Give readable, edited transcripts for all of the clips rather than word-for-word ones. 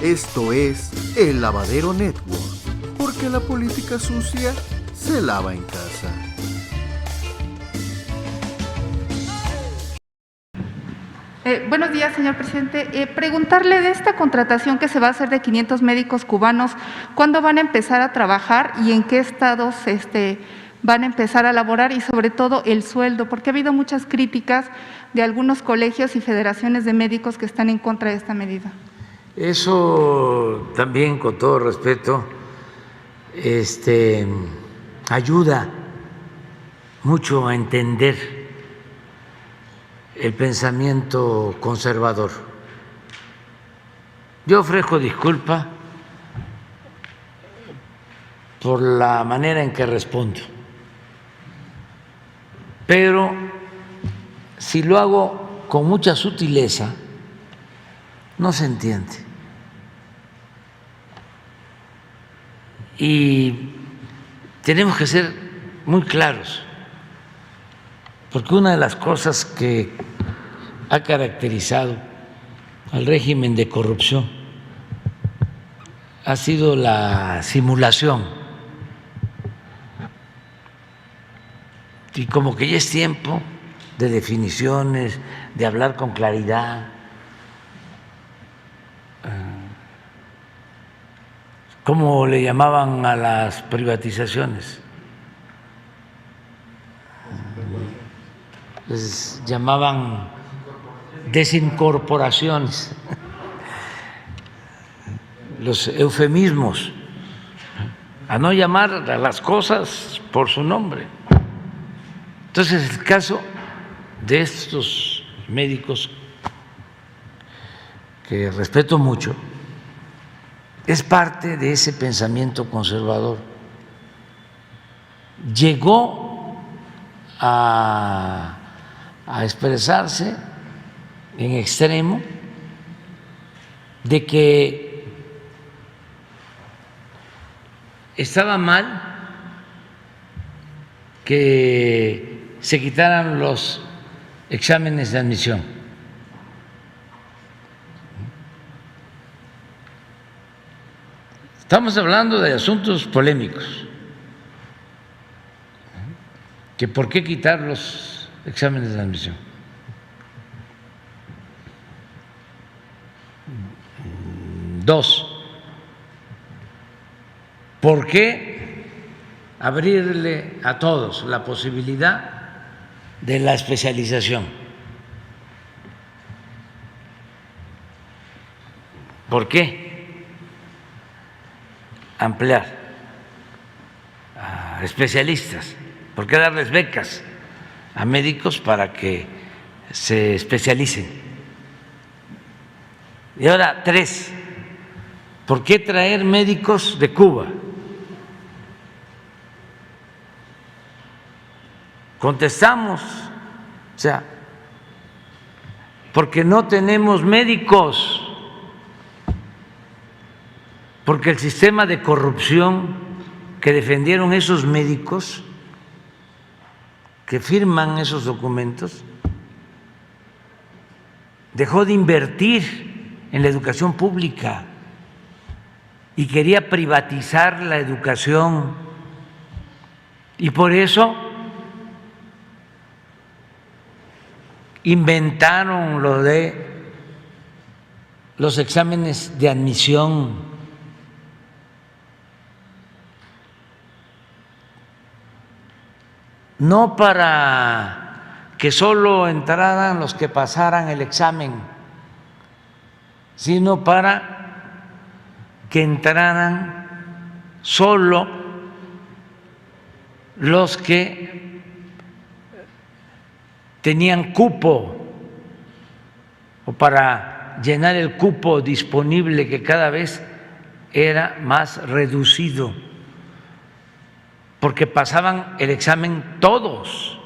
Esto es El Lavadero Network, porque la política sucia se lava en casa. Buenos días, señor presidente. Preguntarle de esta contratación que se va a hacer de 500 médicos cubanos, ¿cuándo van a empezar a trabajar y en qué estados van a empezar a laborar? Y sobre todo el sueldo, porque ha habido muchas críticas de algunos colegios y federaciones de médicos que están en contra de esta medida. Eso también, con todo respeto, ayuda mucho a entender el pensamiento conservador. Yo ofrezco disculpa por la manera en que respondo, pero si lo hago con mucha sutileza, no se entiende. Y tenemos que ser muy claros, porque una de las cosas que ha caracterizado al régimen de corrupción ha sido la simulación. Y como que ya es tiempo de definiciones, de hablar con claridad. ¿Cómo le llamaban a las privatizaciones? Les llamaban desincorporaciones, los eufemismos, a no llamar a las cosas por su nombre. Entonces, el caso de estos médicos, que respeto mucho, es parte de ese pensamiento conservador. Llegó a expresarse en extremo de que estaba mal que se quitaran los exámenes de admisión. Estamos hablando de asuntos polémicos, que por qué quitar los exámenes de admisión. Dos, ¿por qué abrirle a todos la posibilidad de la especialización? ¿Por qué ampliar a especialistas? ¿Por qué darles becas a médicos para que se especialicen? Y ahora, tres, ¿por qué traer médicos de Cuba? Contestamos, o sea, porque no tenemos médicos, porque el sistema de corrupción que defendieron esos médicos que firman esos documentos dejó de invertir en la educación pública y quería privatizar la educación, y por eso inventaron lo de los exámenes de admisión. No para que solo entraran los que pasaran el examen, sino para que entraran solo los que tenían cupo, o para llenar el cupo disponible, que cada vez era más reducido, porque pasaban el examen todos,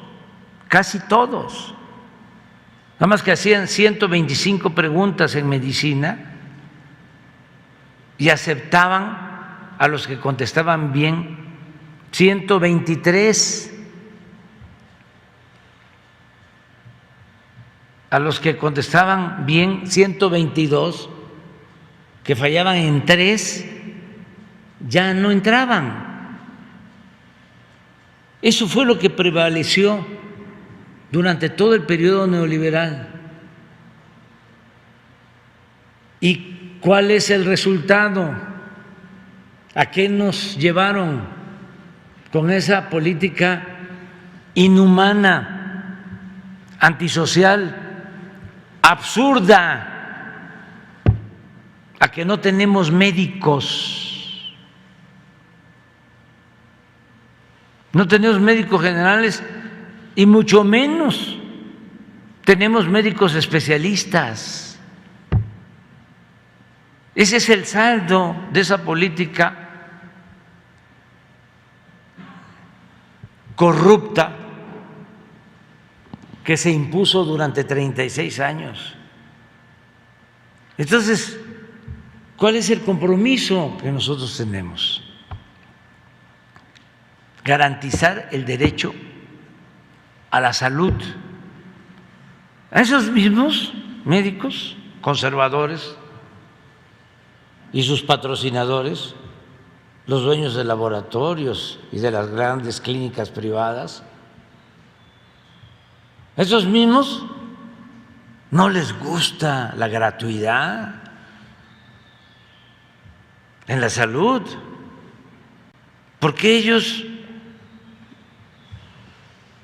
casi todos, nada más que hacían 125 preguntas en medicina y aceptaban a los que contestaban bien 123, a los que contestaban bien 122, que fallaban en 3 ya no entraban. Eso fue lo que prevaleció durante todo el periodo neoliberal. ¿Y cuál es el resultado? ¿A qué nos llevaron con esa política inhumana, antisocial, absurda? A que no tenemos médicos. No tenemos médicos generales y mucho menos tenemos médicos especialistas. Ese es el saldo de esa política corrupta que se impuso durante 36 años. Entonces, ¿cuál es el compromiso que nosotros tenemos? Garantizar el derecho a la salud. A esos mismos médicos conservadores y sus patrocinadores, los dueños de laboratorios y de las grandes clínicas privadas, esos mismos no les gusta la gratuidad en la salud, porque ellos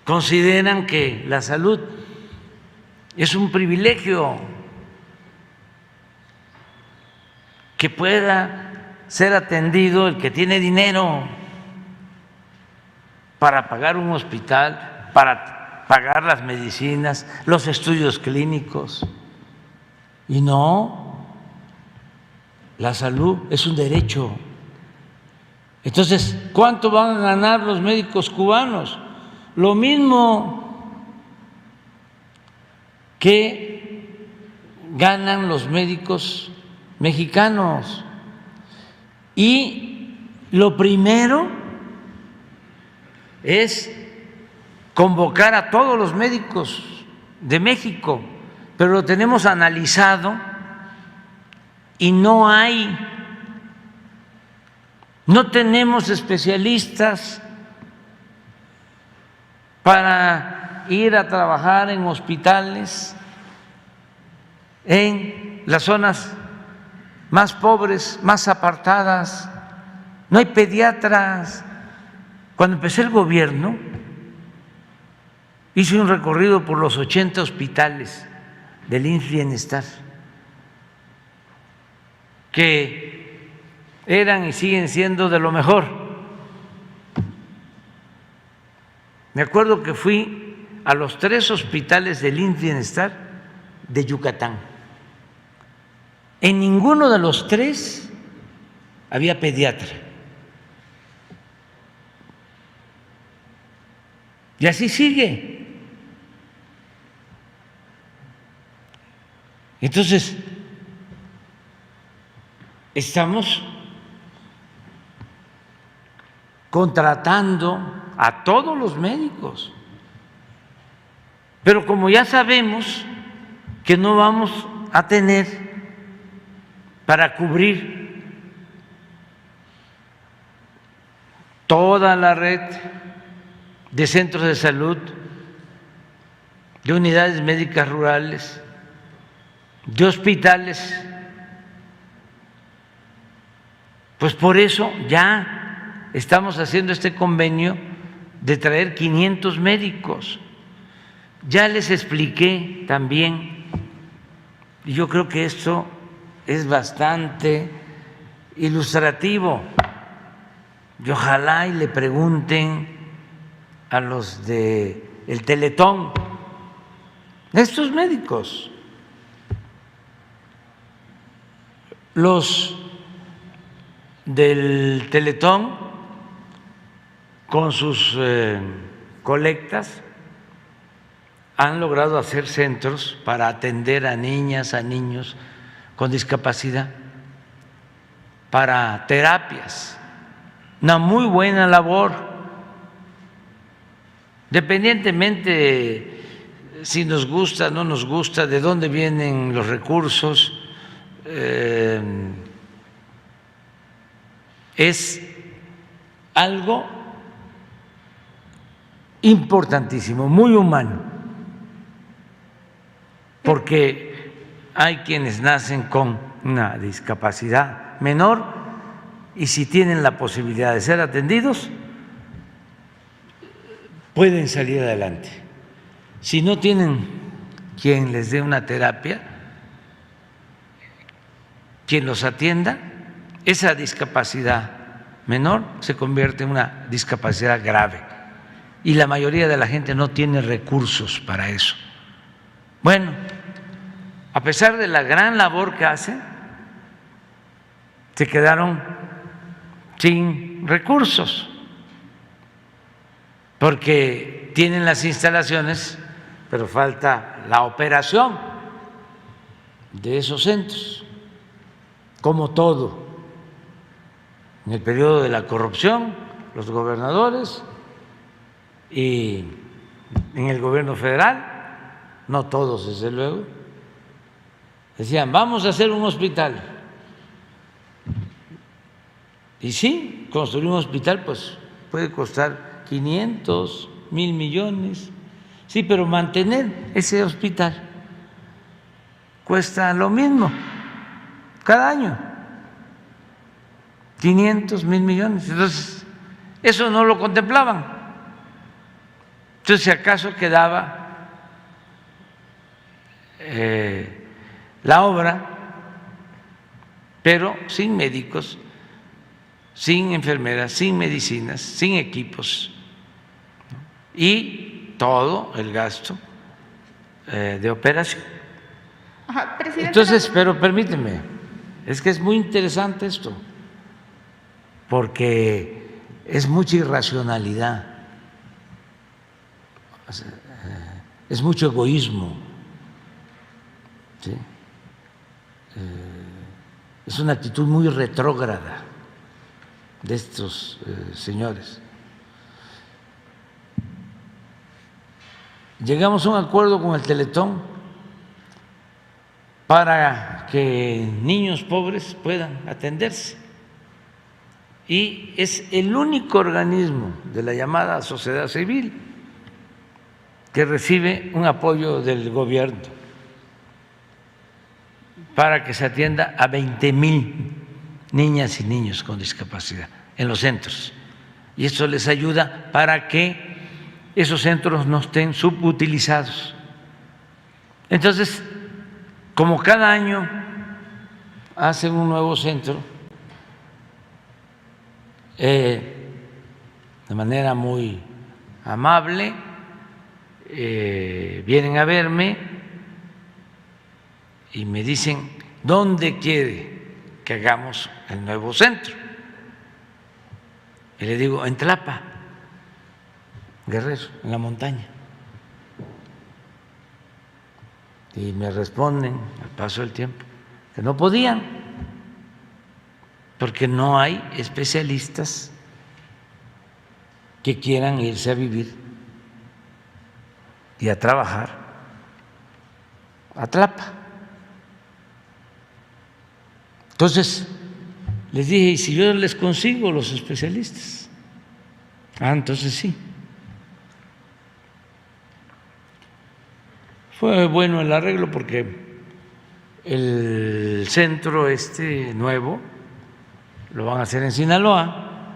consideran que la salud es un privilegio, que pueda ser atendido el que tiene dinero para pagar un hospital, para pagar las medicinas, los estudios clínicos. Y no, la salud es un derecho. Entonces, ¿cuánto van a ganar los médicos cubanos? Lo mismo que ganan los médicos mexicanos. Y lo primero es convocar a todos los médicos de México, pero lo tenemos analizado y no tenemos especialistas para ir a trabajar en hospitales en las zonas más pobres, más apartadas. No hay pediatras. Cuando empecé el gobierno, hice un recorrido por los 80 hospitales del IMSS Bienestar, que eran y siguen siendo de lo mejor. Me acuerdo que fui a los 3 hospitales del IMSS Bienestar de Yucatán. En ninguno de los 3 había pediatra. Y así sigue. Entonces, estamos contratando a todos los médicos, pero como ya sabemos que no vamos a tener para cubrir toda la red de centros de salud, de unidades médicas rurales, de hospitales, pues por eso ya estamos haciendo este convenio de traer 500 médicos. Ya les expliqué también, y yo creo que esto es bastante ilustrativo, y ojalá y le pregunten a los de el Teletón, estos médicos, los del Teletón con sus colectas han logrado hacer centros para atender a niñas, a niños con discapacidad, para terapias, una muy buena labor, independientemente si nos gusta, no nos gusta, de dónde vienen los recursos, es algo importantísimo, muy humano, porque hay quienes nacen con una discapacidad menor y si tienen la posibilidad de ser atendidos, pueden salir adelante. Si no tienen quien les dé una terapia, quien los atienda, esa discapacidad menor se convierte en una discapacidad grave y la mayoría de la gente no tiene recursos para eso. Bueno, a pesar de la gran labor que hacen, se quedaron sin recursos porque tienen las instalaciones, pero falta la operación de esos centros, como todo. En el periodo de la corrupción, los gobernadores y en el gobierno federal, no todos desde luego, decían, vamos a hacer un hospital. Y sí, construir un hospital pues puede costar 500, 1,000 millones, sí, pero mantener ese hospital cuesta lo mismo cada año, 500, 1,000 millones. Entonces, eso no lo contemplaban. Entonces, si acaso quedaba la obra, pero sin médicos, sin enfermeras, sin medicinas, sin equipos y todo el gasto de operación. Ajá, presidente, Entonces, pero permíteme, es que es muy interesante esto, porque es mucha irracionalidad, es mucho egoísmo, ¿sí? Es una actitud muy retrógrada de estos señores. Llegamos a un acuerdo con el Teletón para que niños pobres puedan atenderse y es el único organismo de la llamada sociedad civil que recibe un apoyo del gobierno para que se atienda a 20,000 niñas y niños con discapacidad en los centros. Y esto les ayuda para que esos centros no estén subutilizados. Entonces, como cada año hacen un nuevo centro, de manera muy amable, vienen a verme y me dicen dónde quiere que hagamos el nuevo centro. Y le digo, en Tlapa, Guerrero, en la montaña. Y me responden al paso del tiempo que no podían, porque no hay especialistas que quieran irse a vivir y a trabajar a Tlapa. Entonces, les dije, ¿y si yo les consigo los especialistas? Ah, entonces sí. Fue bueno el arreglo porque el centro nuevo lo van a hacer en Sinaloa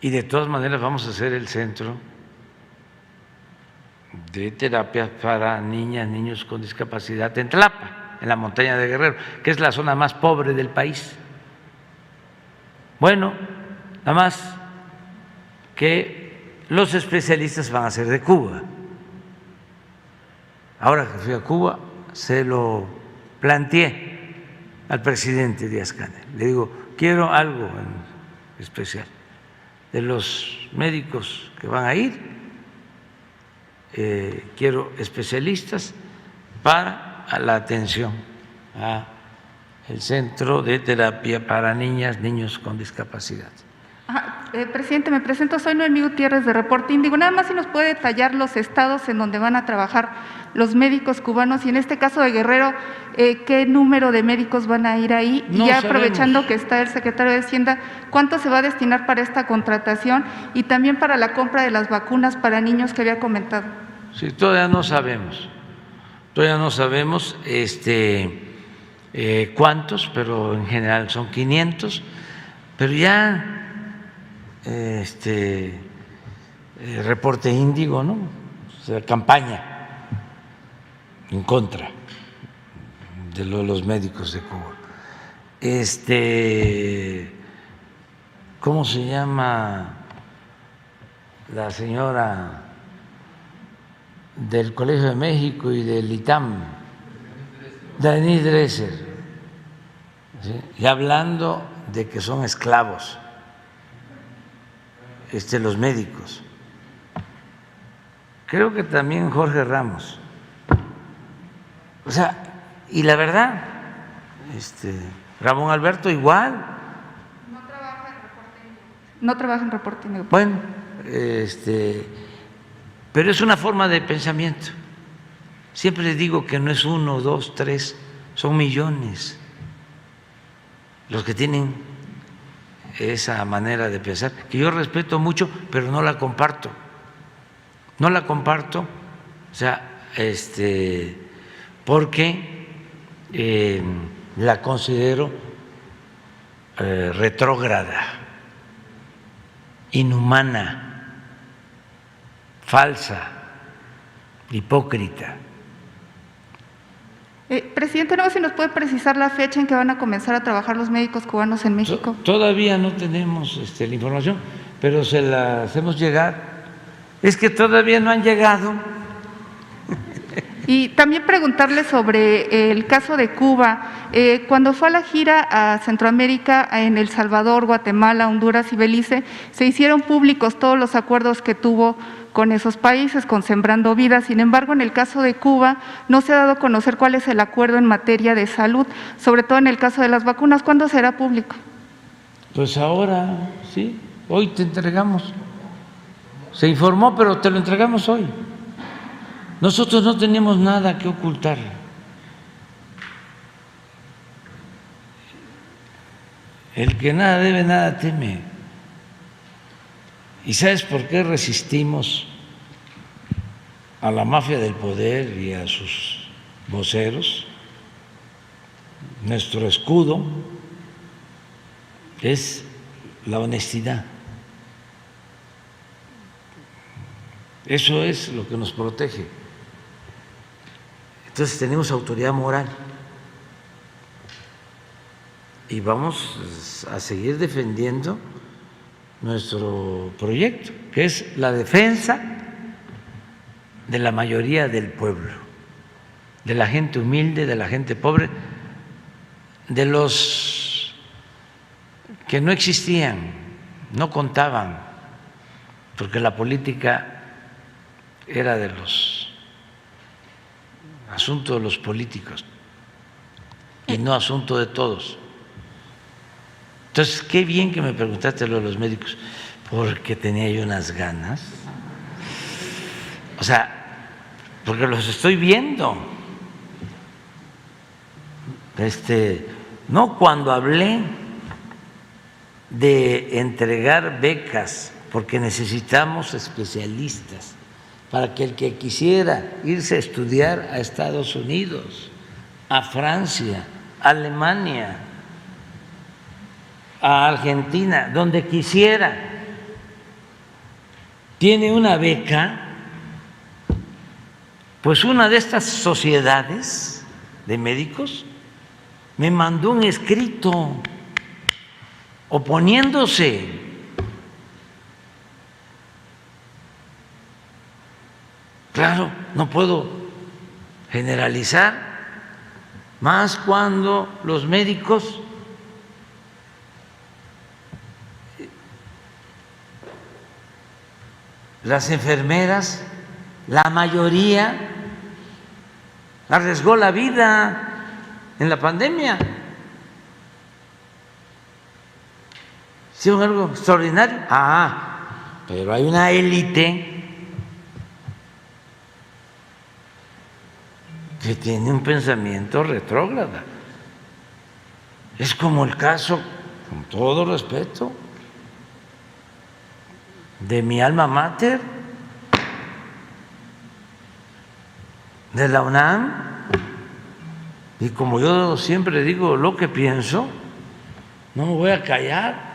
y de todas maneras vamos a hacer el centro de terapia para niñas, niños con discapacidad en Tlapa, en la montaña de Guerrero, que es la zona más pobre del país. Bueno, nada más que los especialistas van a ser de Cuba. Ahora que fui a Cuba, se lo planteé al presidente Díaz-Canel. Le digo, quiero algo en especial de los médicos que van a ir, quiero especialistas para la atención al centro de terapia para niñas, niños con discapacidad. Presidente, me presento, soy Noemí Gutiérrez de Reporte Índigo. Nada más si nos puede detallar los estados en donde van a trabajar los médicos cubanos y en este caso de Guerrero, ¿qué número de médicos van a ir ahí? No y ya sabemos. Aprovechando que está el secretario de Hacienda, ¿cuánto se va a destinar para esta contratación y también para la compra de las vacunas para niños que había comentado? Sí, todavía no sabemos. Todavía no sabemos cuántos, pero en general son 500. Pero ya Reporte Índigo, ¿no? O sea, campaña en contra de los médicos de Cuba. ¿Cómo se llama la señora del Colegio de México y del ITAM? Denise Dresser, ¿sí? Y hablando de que son esclavos los médicos. Creo que también Jorge Ramos. O sea, y la verdad, Ramón Alberto igual. No trabaja en Reporte Índigo. Bueno, pero es una forma de pensamiento. Siempre les digo que no es 1, 2, 3, son millones los que tienen esa manera de pensar, que yo respeto mucho, pero no la comparto. No la comparto, o sea, porque la considero retrógrada, inhumana, falsa, hipócrita. Presidente, no sé si nos puede precisar la fecha en que van a comenzar a trabajar los médicos cubanos en México. Todavía no tenemos la información, pero se la hacemos llegar. Es que todavía no han llegado. Y también preguntarle sobre el caso de Cuba. Cuando fue a la gira a Centroamérica, en El Salvador, Guatemala, Honduras y Belice, se hicieron públicos todos los acuerdos que tuvo con esos países, con Sembrando Vida. Sin embargo, en el caso de Cuba, no se ha dado a conocer cuál es el acuerdo en materia de salud, sobre todo en el caso de las vacunas. ¿Cuándo será público? Pues ahora, sí, hoy te entregamos. Se informó, pero te lo entregamos hoy. Nosotros no tenemos nada que ocultar. El que nada debe, nada teme. ¿Y sabes por qué resistimos a la mafia del poder y a sus voceros? Nuestro escudo es la honestidad. Eso es lo que nos protege. Entonces tenemos autoridad moral y vamos a seguir defendiendo nuestro proyecto, que es la defensa de la mayoría del pueblo, de la gente humilde, de la gente pobre, de los que no existían, no contaban, porque la política era de los asuntos de los políticos y no asunto de todos. Entonces, qué bien que me preguntaste lo de los médicos, porque tenía yo unas ganas. O sea, porque los estoy viendo. No, cuando hablé de entregar becas, porque necesitamos especialistas, para que el que quisiera irse a estudiar a Estados Unidos, a Francia, a Alemania, a Argentina, donde quisiera, tiene una beca, pues una de estas sociedades de médicos me mandó un escrito oponiéndose. Claro, no puedo generalizar, más cuando los médicos las enfermeras, la mayoría arriesgó la vida en la pandemia. hicieron algo extraordinario. Pero hay una élite que tiene un pensamiento retrógrada. Es como el caso, con todo respeto, de mi alma mater, de la UNAM, y como yo siempre digo lo que pienso, no me voy a callar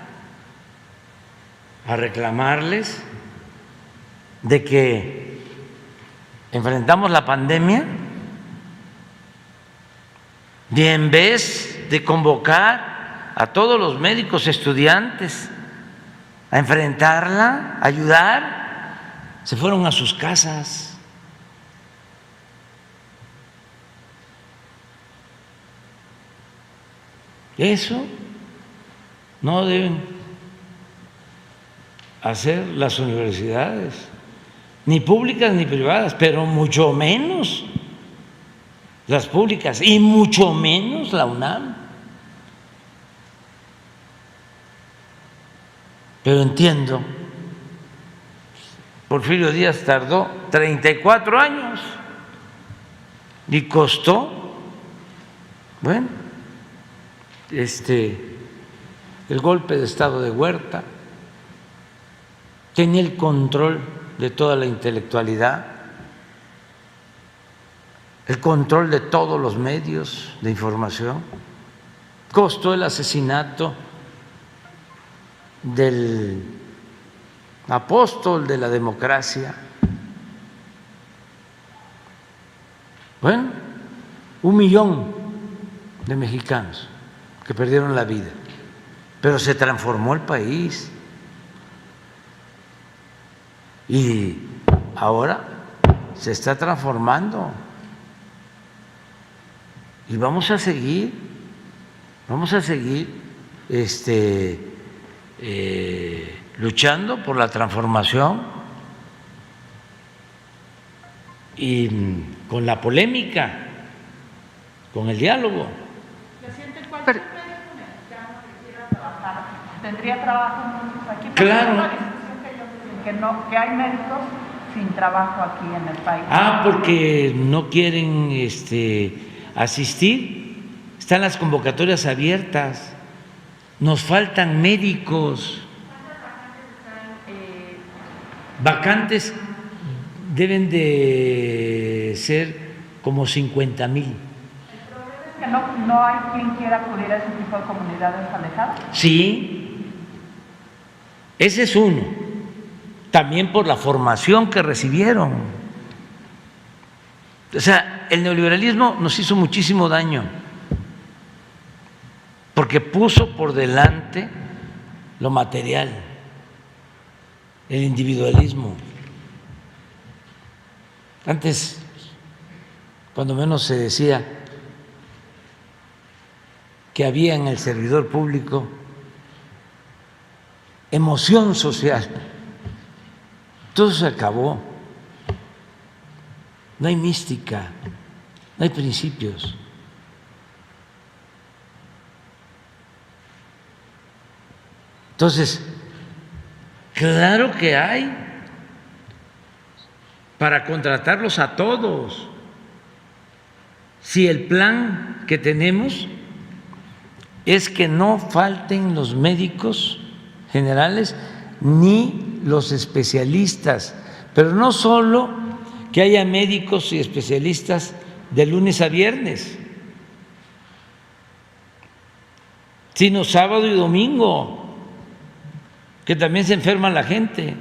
a reclamarles de que enfrentamos la pandemia y en vez de convocar a todos los médicos estudiantes a enfrentarla, a ayudar, se fueron a sus casas. Eso no deben hacer las universidades, ni públicas ni privadas, pero mucho menos las públicas y mucho menos la UNAM. Pero entiendo, Porfirio Díaz tardó 34 años y costó, bueno, el golpe de estado de Huerta, tenía el control de toda la intelectualidad, el control de todos los medios de información, costó el asesinato del apóstol de la democracia. Bueno, 1 millón de mexicanos que perdieron la vida, pero se transformó el país y ahora se está transformando y vamos a seguir luchando por la transformación y con la polémica, con el diálogo. ¿Tendría trabajo aquí? Claro. Que hay médicos sin trabajo aquí en el país. Porque no quieren asistir. Están las convocatorias abiertas. Nos faltan médicos. Vacantes deben de ser como 50,000. ¿El problema es que no hay quien quiera acudir a ese tipo de comunidades alejadas? Sí, ese es uno. También por la formación que recibieron. O sea, el neoliberalismo nos hizo muchísimo daño porque puso por delante lo material, el individualismo. Antes, cuando menos se decía que había en el servidor público emoción social. Todo se acabó. No hay mística, no hay principios. Entonces, claro que hay para contratarlos a todos. Si el plan que tenemos es que no falten los médicos generales ni los especialistas, pero no solo que haya médicos y especialistas de lunes a viernes, sino sábado y domingo, que también se enferma la gente,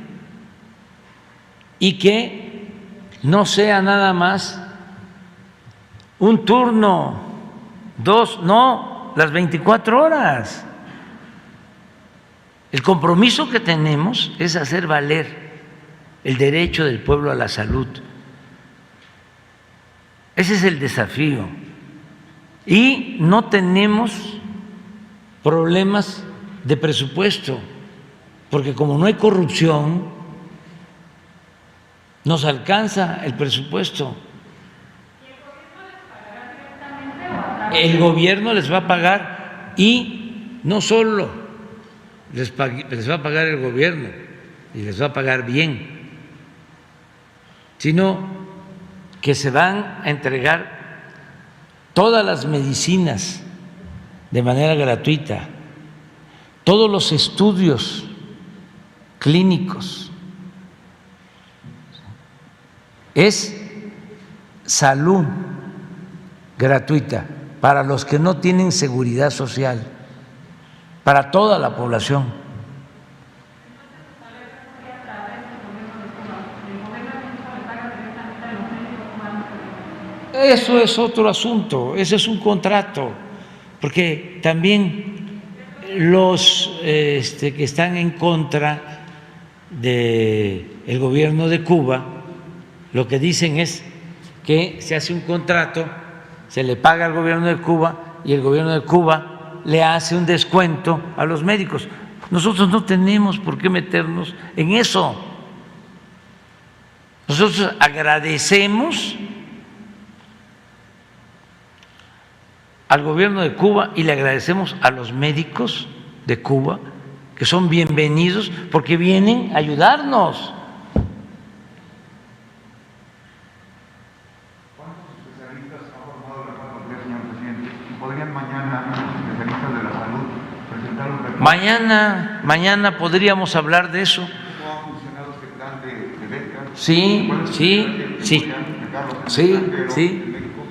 y que no sea nada más un turno, 2, no, las 24 horas. El compromiso que tenemos es hacer valer el derecho del pueblo a la salud. Ese es el desafío. Y no tenemos problemas de presupuesto, porque como no hay corrupción, nos alcanza el presupuesto. El gobierno les va a pagar y no solo les va a pagar el gobierno y les va a pagar bien, sino que se van a entregar todas las medicinas de manera gratuita, todos los estudios clínicos. Es salud gratuita para los que no tienen seguridad social, para toda la población. Eso es otro asunto, ese es un contrato, porque también los que están en contra del gobierno de Cuba lo que dicen es que se hace un contrato, se le paga al gobierno de Cuba y el gobierno de Cuba le hace un descuento a los médicos. Nosotros no tenemos por qué meternos en eso. Nosotros agradecemos al gobierno de Cuba y le agradecemos a los médicos de Cuba, que son bienvenidos porque vienen a ayudarnos. ¿Cuántos especialistas ha formado la 4T, señor presidente? ¿Y podrían mañana los especialistas de la salud presentar un reporte? Mañana podríamos hablar de eso. ¿Cómo ha funcionado este plan de becas? Sí, ¿Cuál es el sí, plan que sí. podrían explicarlo? Sí, ¿El sí. médico?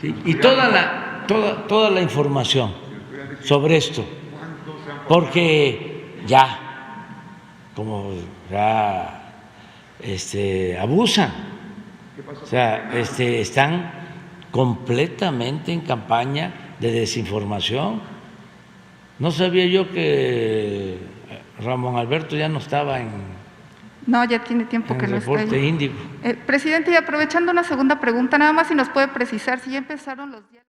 Sí, y toda la información sobre esto, porque ya, como ya abusan, o sea, están completamente en campaña de desinformación. No sabía yo que Ramón Alberto ya no estaba en No, ya tiene tiempo que el no está reporte ahí. Índigo. Presidente, y aprovechando una segunda pregunta, nada más si nos puede precisar si ya empezaron los días.